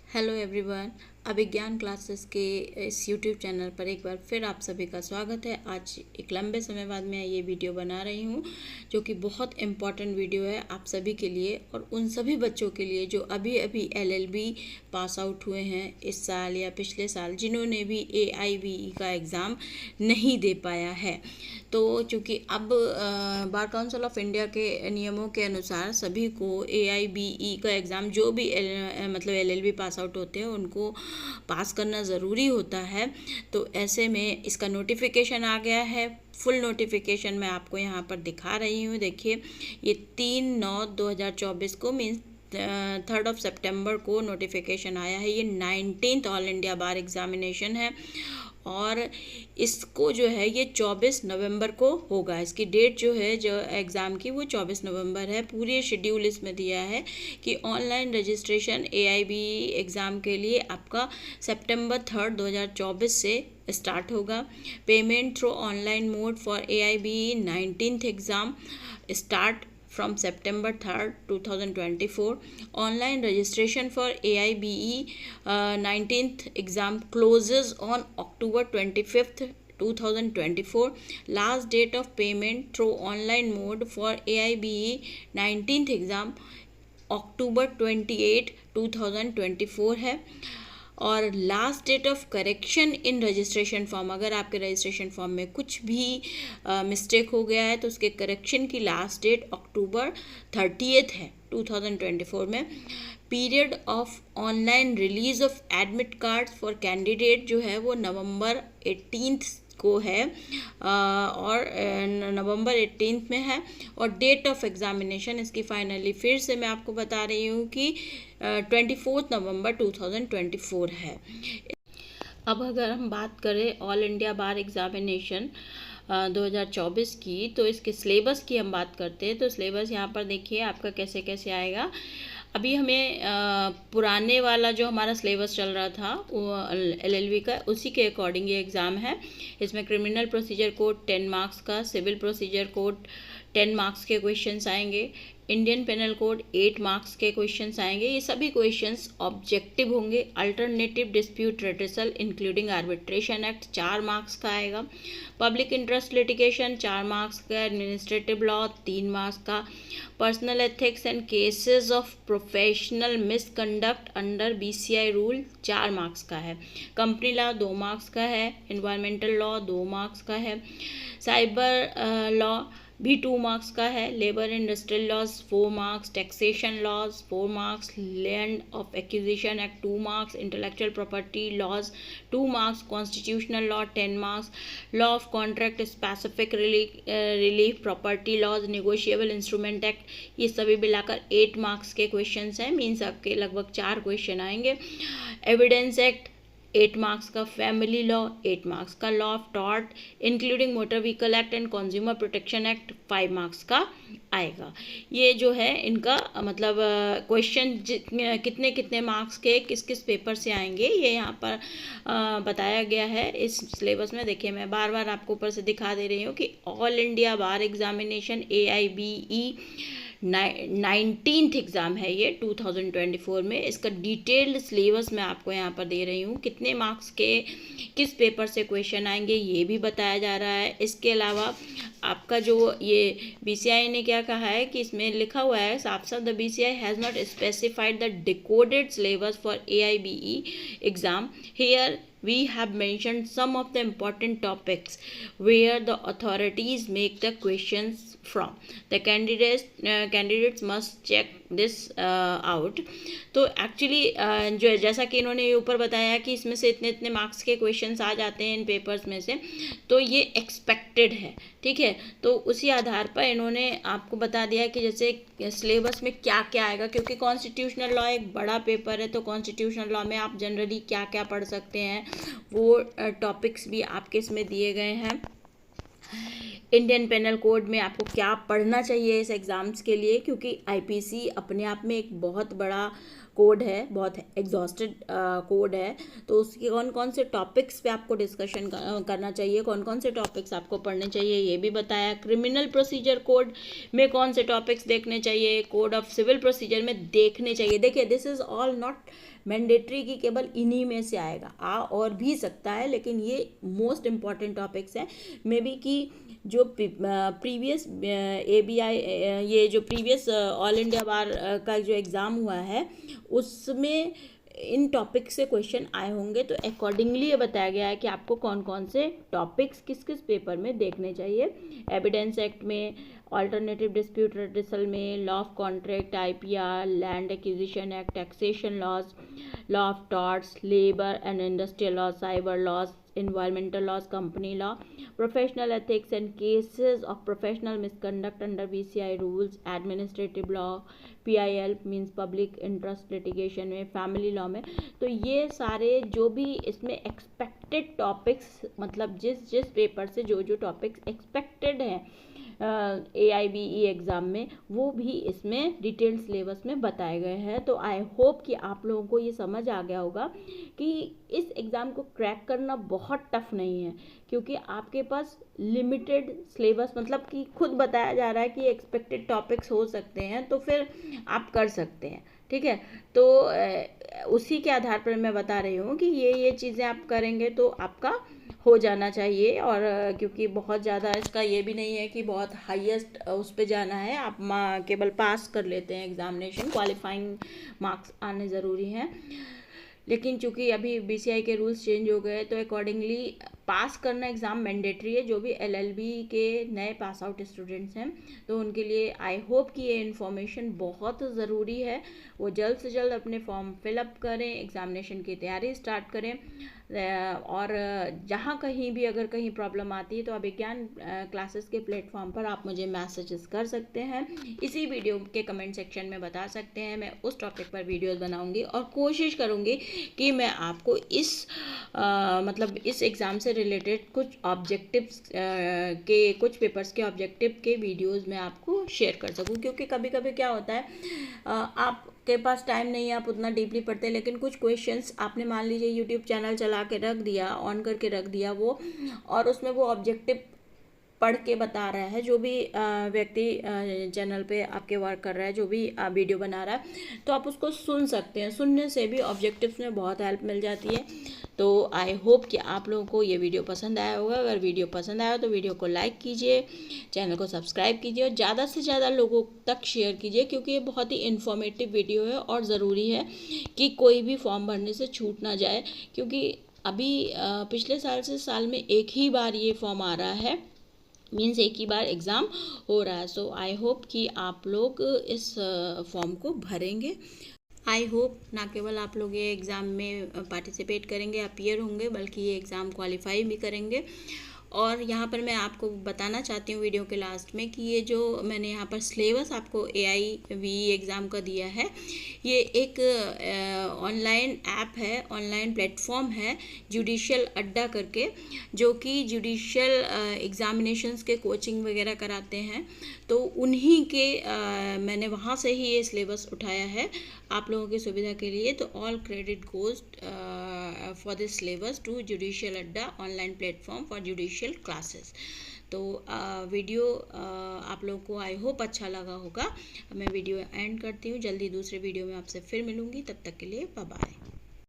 Hello everyone, अभिज्ञान classes के इस YouTube channel पर एक बार फिर आप सभी का स्वागत है। आज एक लंबे समय बाद मैं ये वीडियो बना रही हूँ जो कि बहुत इम्पॉर्टेंट वीडियो है आप सभी के लिए और उन सभी बच्चों के लिए जो अभी अभी एलएलबी पास आउट हुए हैं इस साल या पिछले साल, जिन्होंने भी AIBE का एग्ज़ाम नहीं दे पाया है। तो चूँकि अब बार काउंसिल ऑफ इंडिया के नियमों के अनुसार सभी को AIBE का एग्ज़ाम जो भी मतलब LLB पास आउट होते हैं उनको पास करना ज़रूरी होता है। तो ऐसे में इसका नोटिफिकेशन आ गया है। फुल नोटिफिकेशन मैं आपको यहाँ पर दिखा रही हूँ। देखिए, ये 3/9/2024 को मीन्स 3 सितंबर को नोटिफिकेशन आया है। ये 19th ऑल इंडिया बार एग्जामिनेशन है और इसको जो है ये 24 नवंबर को होगा। इसकी डेट जो है जो एग्ज़ाम की वो 24 नवंबर है। पूरे शेड्यूल इसमें दिया है कि ऑनलाइन रजिस्ट्रेशन AIBE एग्ज़ाम के लिए आपका सितंबर 3, 2024 से स्टार्ट होगा। Payment through online mode for AIBE 19th exam start from September 3rd, 2024. Online registration for AIBE 19th exam closes on October 25th, 2024. Last date of payment through online mode for AIBE 19th exam October 28, 2024 है। और last date of correction in registration form, अगर आपके registration form में कुछ भी mistake हो गया है तो उसके करेक्शन की लास्ट डेट अक्टूबर 30 है 2024 में। Period of online release of admit card for candidate जो है वो नवंबर 18 को है और नवंबर 18 में है। और डेट ऑफ एग्जामिनेशन इसकी फाइनली फिर से मैं आपको बता रही हूँ कि 24 नवंबर 2024 है। अब अगर हम बात करें ऑल इंडिया बार एग्जामिनेशन 2024 की, तो इसके सिलेबस की हम बात करते हैं। तो सिलेबस यहाँ पर देखिए आपका कैसे कैसे आएगा। अभी हमें पुराने वाला जो हमारा सिलेबस चल रहा था वो LLB का, उसी के अकॉर्डिंग ये एग्ज़ाम है। इसमें क्रिमिनल प्रोसीजर कोड 10 मार्क्स का, सिविल प्रोसीजर कोड 10 मार्क्स के क्वेश्चंस आएंगे, इंडियन पेनल कोड 8 मार्क्स के क्वेश्चंस आएंगे। ये सभी क्वेश्चंस ऑब्जेक्टिव होंगे। Alternative dispute redressal including arbitration act 4 marks का आएगा। पब्लिक इंटरेस्ट लिटिगेशन 4 मार्क्स का, एडमिनिस्ट्रेटिव लॉ 3 मार्क्स का, personal ethics and cases of professional misconduct under BCI rule 4 marks का है। कंपनी लॉ 2 मार्क्स का है, एनवायरमेंटल लॉ 2 मार्क्स का है, साइबर लॉ भी 2 मार्क्स का है, labour industrial laws 4 marks, taxation laws 4 marks, land of acquisition act 2 marks, intellectual property laws 2 marks, constitutional law 10 marks, law of contract, specific relief, property laws, negotiable instrument act, ये सभी मिलाकर 8 marks के question हैं। Means आपके लगभग 4 question आएंगे। Evidence act 8 marks का, family law 8 marks का, law of tort including motor vehicle act and consumer protection act 5 marks का आएगा। ये जो है इनका मतलब क्वेश्चन कितने कितने मार्क्स के किस किस पेपर से आएंगे ये यहाँ पर बताया गया है इस सिलेबस में। देखिए, मैं बार बार आपको ऊपर से दिखा दे रही हूँ कि ऑल इंडिया बार एग्जामिनेशन AIBE 19th एग्ज़ाम है ये 2024 में। इसका डिटेल्ड सिलेबस मैं आपको यहाँ पर दे रही हूँ। कितने मार्क्स के किस पेपर से क्वेश्चन आएंगे ये भी बताया जा रहा है। इसके अलावा आपका जो ये BCI ने क्या कहा है कि इसमें लिखा हुआ है साफ साफ, the BCI has not specified the decoded syllabus for AIBE exam. Here we have mentioned some of the important topics where the authorities make the questions from. The candidates must check this out. तो actually जो जैसा कि इन्होंने ऊपर बताया कि इसमें से इतने इतने मार्क्स के क्वेश्चंस आ जाते हैं इन पेपर्स में से, तो ये एक्सपेक्टेड है, ठीक है। तो उसी आधार पर इन्होंने आपको बता दिया कि जैसे सिलेबस में क्या क्या आएगा, क्योंकि कॉन्स्टिट्यूशनल लॉ एक बड़ा पेपर है। तो कॉन्स्टिट्यूशनल लॉ में आप जनरली क्या क्या पढ़ सकते हैं वो टॉपिक्स भी आपके इसमें दिए गए हैं। इंडियन पेनल कोड में आपको क्या पढ़ना चाहिए इस एग्ज़ाम्स के लिए, क्योंकि IPC अपने आप में एक बहुत बड़ा कोड है, बहुत एग्जॉस्टेड कोड है। तो उसके कौन कौन से टॉपिक्स पे आपको डिस्कशन करना चाहिए, कौन कौन से टॉपिक्स आपको पढ़ने चाहिए, ये भी बताया। क्रिमिनल प्रोसीजर कोड में कौन से टॉपिक्स देखने चाहिए, कोड ऑफ सिविल प्रोसीजर में देखने चाहिए। देखिए, this is all not mandatory की केवल इन्हीं में से आएगा, और भी सकता है, लेकिन ये मोस्ट इम्पॉर्टेंट टॉपिक्स हैं। मे बी कि जो प्रीवियस ABI, ये जो प्रीवियस ऑल इंडिया बार का जो एग्ज़ाम हुआ है उसमें इन टॉपिक से क्वेश्चन आए होंगे। तो अकॉर्डिंगली ये बताया गया है कि आपको कौन कौन से टॉपिक्स किस किस पेपर में देखने चाहिए। एविडेंस एक्ट में, ऑल्टरनेटिव डिस्प्यूट रिड्रेसल में, law of contract, IPR, land acquisition act, taxation laws, law of torts, labour and industrial law, cyber laws, environmental laws, company law, professional ethics and cases of professional misconduct under BCI rules, administrative law, PIL means public interest litigation में, family law में। तो ये सारे जो भी इसमें expected topics, मतलब जिस जिस पेपर से जो जो टॉपिक्स एक्सपेक्टेड हैं AIBE एग्ज़ाम में, वो भी इसमें डिटेल्ड सिलेबस में बताए गए हैं। तो आई होप कि आप लोगों को ये समझ आ गया होगा कि इस एग्ज़ाम को क्रैक करना बहुत टफ नहीं है, क्योंकि आपके पास लिमिटेड सिलेबस, मतलब कि खुद बताया जा रहा है कि एक्सपेक्टेड टॉपिक्स हो सकते हैं, तो फिर आप कर सकते हैं। ठीक है, तो उसी के आधार पर मैं बता रही हूँ कि ये चीज़ें आप करेंगे तो आपका हो जाना चाहिए। और क्योंकि बहुत ज़्यादा इसका ये भी नहीं है कि बहुत हाईएस्ट उस पे जाना है, आप केवल पास कर लेते हैं एग्जामिनेशन, क्वालिफाइंग मार्क्स आने ज़रूरी हैं। लेकिन चूंकि अभी BCI के रूल्स चेंज हो गए, तो अकॉर्डिंगली पास करना एग्ज़ाम मैंडेटरी है। जो भी LLB के नए पास आउट स्टूडेंट्स हैं, तो उनके लिए आई होप कि ये इन्फॉर्मेशन बहुत ज़रूरी है। वो जल्द से जल्द अपने फॉर्म फिलअप करें, एग्ज़ामिनेशन की तैयारी स्टार्ट करें। और जहाँ कहीं भी अगर कहीं प्रॉब्लम आती है तो अभिज्ञान क्लासेस के प्लेटफॉर्म पर आप मुझे मैसेजेस कर सकते हैं, इसी वीडियो के कमेंट सेक्शन में बता सकते हैं। मैं उस टॉपिक पर वीडियोस बनाऊंगी और कोशिश करूंगी कि मैं आपको इस मतलब इस एग्ज़ाम से रिलेटेड कुछ ऑब्जेक्टिव्स के, कुछ पेपर्स के ऑब्जेक्टिव के वीडियोस मैं आपको शेयर कर सकूं। क्योंकि कभी कभी क्या होता है, आपके पास टाइम नहीं है, आप उतना डीपली पढ़ते हैं, लेकिन कुछ क्वेश्चंस आपने मान लीजिए यूट्यूब चैनल चला के रख दिया, ऑन करके रख दिया वो, और उसमें वो ऑब्जेक्टिव पढ़ के बता रहा है, जो भी व्यक्ति चैनल पे आपके वर्क कर रहा है, जो भी वीडियो बना रहा है, तो आप उसको सुन सकते हैं। सुनने से भी ऑब्जेक्टिव्स में बहुत हेल्प मिल जाती है। तो आई होप कि आप लोगों को ये वीडियो पसंद आया होगा। अगर वीडियो पसंद आया तो वीडियो को लाइक कीजिए, चैनल को सब्सक्राइब कीजिए और ज़्यादा से ज़्यादा लोगों तक शेयर कीजिए, क्योंकि ये बहुत ही इन्फॉर्मेटिव वीडियो है और ज़रूरी है कि कोई भी फॉर्म भरने से छूट ना जाए। क्योंकि अभी पिछले साल से साल में एक ही बार ये फॉर्म आ रहा है, मीन्स एक ही बार एग्ज़ाम हो रहा है। सो आई होप कि आप लोग इस फॉर्म को भरेंगे। आई होप ना केवल आप लोग ये एग्ज़ाम में पार्टिसिपेट करेंगे, अपीयर होंगे, बल्कि ये एग्ज़ाम क्वालिफाई भी करेंगे। और यहाँ पर मैं आपको बताना चाहती हूँ वीडियो के लास्ट में कि ये जो मैंने यहाँ पर सिलेबस आपको AIBE एग्ज़ाम का दिया है, ये एक ऑनलाइन ऐप है, ऑनलाइन प्लेटफॉर्म है, जुडिशियल अड्डा करके, जो कि जुडिशियल एग्ज़ामिनेशंस के कोचिंग वगैरह कराते हैं। तो उन्हीं के मैंने वहाँ से ही ये सिलेबस उठाया है आप लोगों की सुविधा के लिए। तो all credit goes for this syllabus to judicial Adda online platform for judicial classes. तो वीडियो आप लोगों को आई होप अच्छा लगा होगा। मैं वीडियो एंड करती हूँ, जल्दी दूसरे वीडियो में आपसे फिर मिलूँगी, तब तक के लिए बाय बाय।